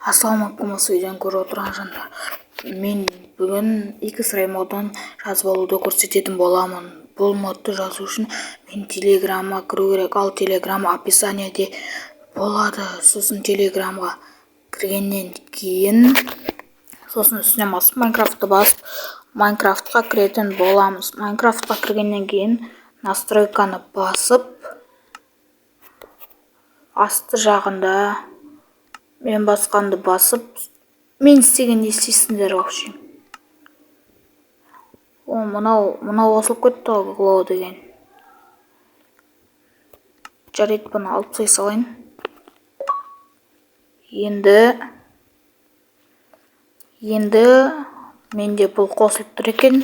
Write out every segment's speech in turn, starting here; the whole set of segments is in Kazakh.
Ассалаумағалейкум, осы видеоны көріп отырған жандар. Мен бүгін X-Ray модын жазып алуды көрсететін боламын. Бұл модты жазу үшін мен телеграмға кіру керек, ал телеграм описаниеде болады. Сосын телеграмға кіргеннен кейін, сосын үстіне басып, Майнкрафтты басып, Майнкрафтқа кіретін боламыз. Майнкрафтқа кіргеннен кейін настройканы басып, асты жағында мен басқанды басып, мен істегенде істейсіңдер вообще. О, мынау қосылып кетті ғой, Glow деген. Жарайды, бұны алып тастай салайын. Енді менде бұл қосылып тұр екен.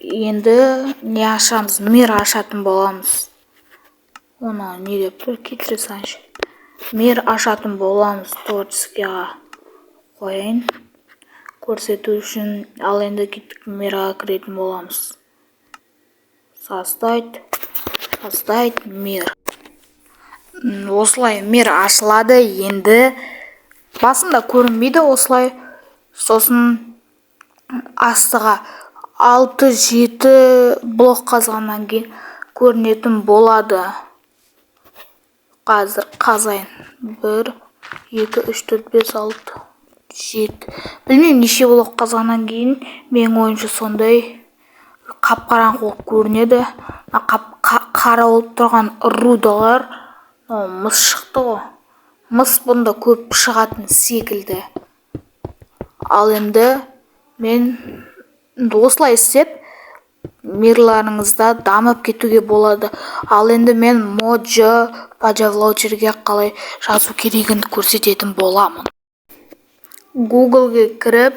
Енді не ашамыз? Мир ашатын боламыз. Оны не деп тұр? Кетіре салайыншы. Мир ашатын боламыз. Творческийға қояйын. Көрсету үшін, ал енді кеттік, мирға кіретін боламыз. Создать мир. Осылай мир ашылады. Енді басында көрінбейді осылай. Сосын астыға 6-7 блок қазғаннан кейін көрінетін болады. Қазір қазайын. 1, 2, 3, 4, 5, 6, 7. Білмеймін, неше блок қазғаннан кейін менің ойымша сондай қап-қараңғы болып көрінеді. Қара болып тұрған рудалар, мыс шықты ғой. Мыс бұнда көп шығатын секілді. Ал енді мен осылай істеп, мирларыңызда дамып кетуге болады. Ал енді мен Mojo Pajavlauncherге қалай жазу керегін көрсететін боламын. Google'ге кіріп,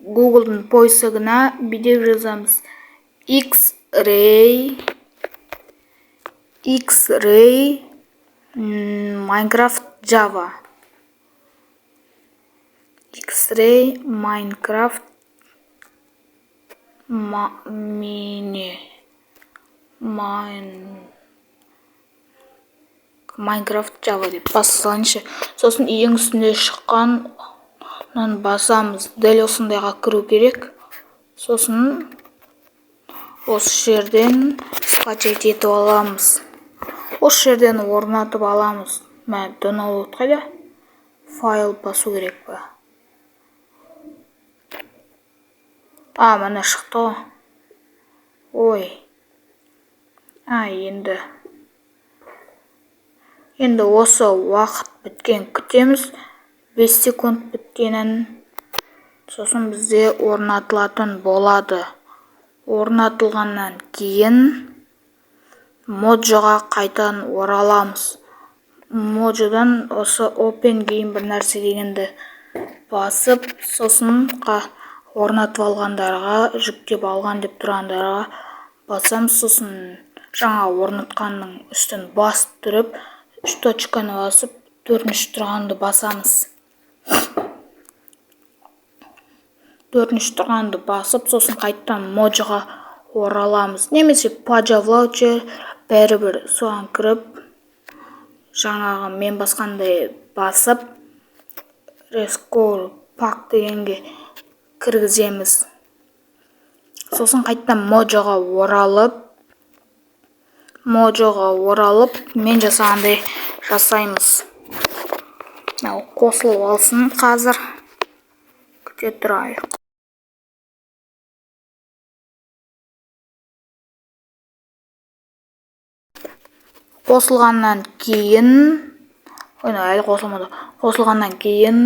Google'дың поисогына бүйтіп жазамыз. X-Ray Minecraft Java. X-Ray Minecraft Minecraft Java деп бассаңшы. Сосын ең үстінде шыққанын басамыз. Дәл осындайға кіру керек. Сосын осы жерден скачать етіп аламыз. Осы жерден орнатып аламыз. Download қайда? Файл басу керек па? Мына шықты ғой. Ой. Енді осы уақыт біткен күтеміз. 5 секунд біткенін. Сосын бізде орнатылатын болады. Орнатылғаннан кейін Mojo'ға қайтадан ораламыз. Mojo'дан осы Open Game бір нәрсе дегенді басып, сосын орнатып алғандарға, жүктеп алған деп тұрғандарға басамыз. Сосын жаңа орнатқанның үстін басып тұрып, 3 точканы басып, 4-ші тұрғанды басамыз. 4-ші тұрғанды басып, сосын қайттан Mojo'ға ораламыз. Немесе Pajavlauncher бәрібір соған кіріп, жаңағы мен басқандай басып, Restore Pack дегенге кіргіземіз. Сосын қайттан Mojo'ға оралып, мен жасағандай жасаймыз. Қосылып алсын қазір. Күте тұрайық. Қосылғаннан кейін, әлі қосылмады. Қосылғаннан кейін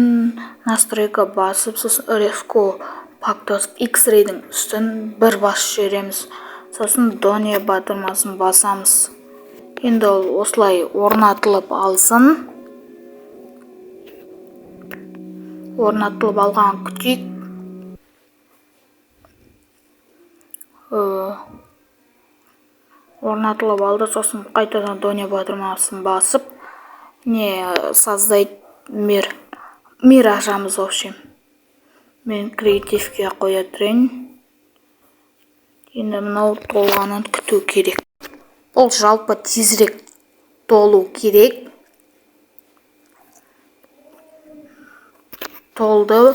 настройка басып, сосын Restore Pack тосып, X-Ray'дің үстін бір басып жібереміз. Сосын Donia батырмасын басамыз. Енді осылай орнатылып алсын. Орнатылып алған күтейік. Орнатылып алды, сосын қайтадан Donia батырмасын басып, создать мир ашамыз вообще. Мен креативке қоя тұрайын. Енді мынау толғанын күту керек. Бұл жалпы тезірек толу керек. толды,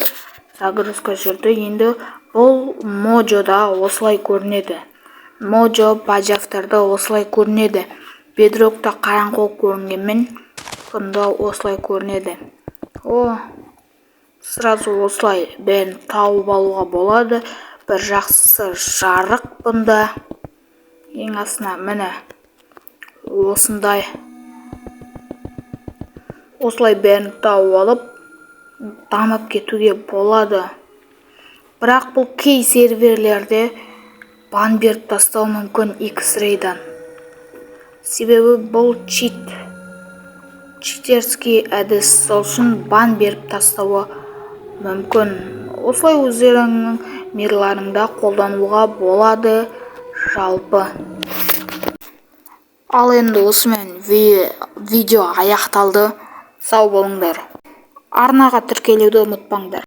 загрузка жүрді. Енді бұл Mojoда осылай көрінеді. Mojo бажафтарда осылай көрінеді. Bedrockта қараңғы көрінгенмен бұнда осылай көрінеді. Сразу осылай бәрін тауып алуға болады. Бір жақсы жарық бұнда. Ең астына міне осындай. Осылай бәрін тауып алып, дамып кетуге болады. Бірақ бұл кей серверлерде бан беріп тастауы мүмкін X-Ray'дан. Себебі бұл читерский әдіс, сол үшін бан беріп тастауы мүмкін. Осылай өздеріңнің мирларыңда қолдануға болады жалпы. Ал енді осымен видео аяқталды. Сау болыңдар. Арнаға тіркелуді ұмытпаңдар.